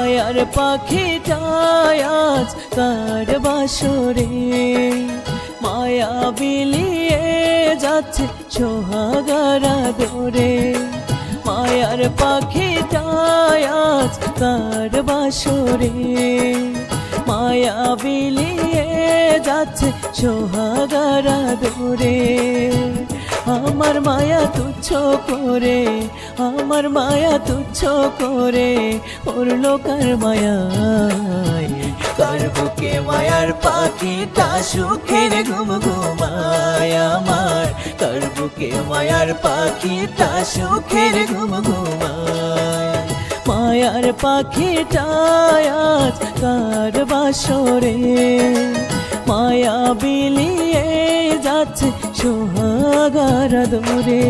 মায়ার পাখিটায় আজ কার বাসরে, মায়া বিলিয়ে যাচ্ছে সোহাগারা দরে। মায়ার পাখিটায় আজ কার বাসরে, মায়া বিলিয়ে যাচ্ছে সোহাগারা দরে। আমার মায়া তুচ্ছ করে, আমার মায়া তুচ্ছ করে পড়লো কার মায়ায়। কার বুকে মায়ার পাখিটা সুখের ঘুম ঘুমায় আমার, কার বুকে মায়ার পাখিটা সুখের ঘুম ঘুমায়। মায়ার পাখিটায় আজ কার বাসরে, মায়া বিলিয়ে যাচ্ছে সোহাগারা দরে।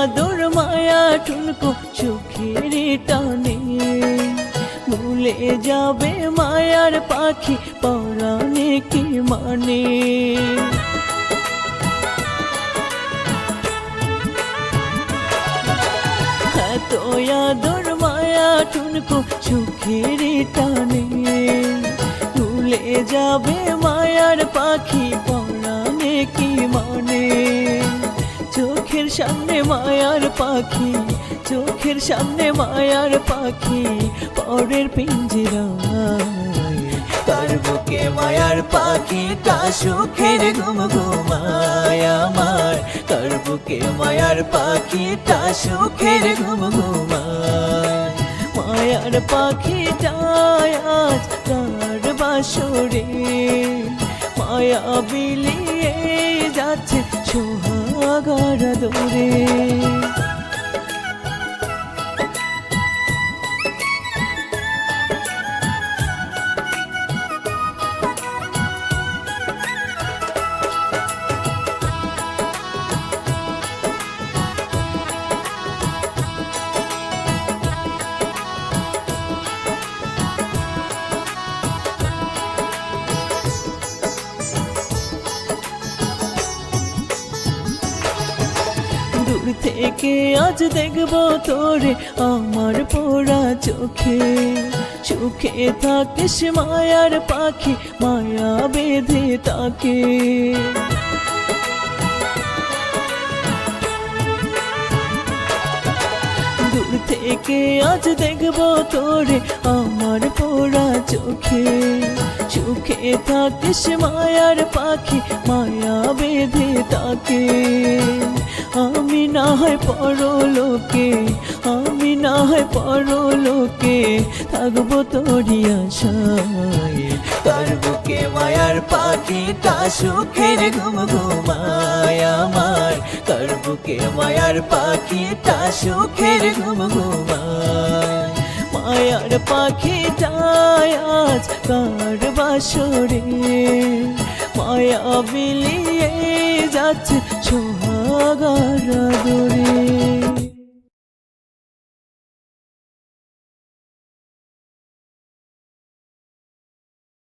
আদর মায়া ঠুনকো সুখের টানে, ভুলে যাবে মায়ার পাখি পরাণে কি মানে। এত আদর মায়া ঠুনকো সুখের টানে, ভুলে যাবে মায়ার পাখি পরাণে কি মানে। চোখের সামনে মায়ার পাখি, চোখের সামনে মায়ার পাখি পরের পিঞ্জরায়। কার বুকে মায়ার পাখিটা সুখের ঘুম ঘুমায় আমার, কার বুকে মায়ার পাখিটা সুখের ঘুম ঘুমায়। মায়ার পাখিটায় আজ কার বাসরে, মায়া বিলিয়ে যাচ্ছে সোহাগারা দরে। দূর থেকে আজ দেখবো তোরে আমার পোড়া চোখে, সুখে থাকিস মায়ার পাখি মায়া বেঁধে তাকে। দূর থেকে আজ দেখবো তোরে আমার পোড়া চোখে, সুখে থাকিস মায়ার পাখি মায়া বেঁধে তাকে। আমি না হয় পরলোকে, আমি না হয় পরলোকে থাকবো তোরি আশায়। কার বুকে মায়ার পাখিটা সুখের ঘুম ঘুমায় আমার, কার বুকে মায়ার পাখিটা সুখের ঘুম ঘুমায়। মায়ার পাখিটায় আজ কার বাসরে, মায়া বিলিয়ে যাচ্ছে সোহাগারা দরে।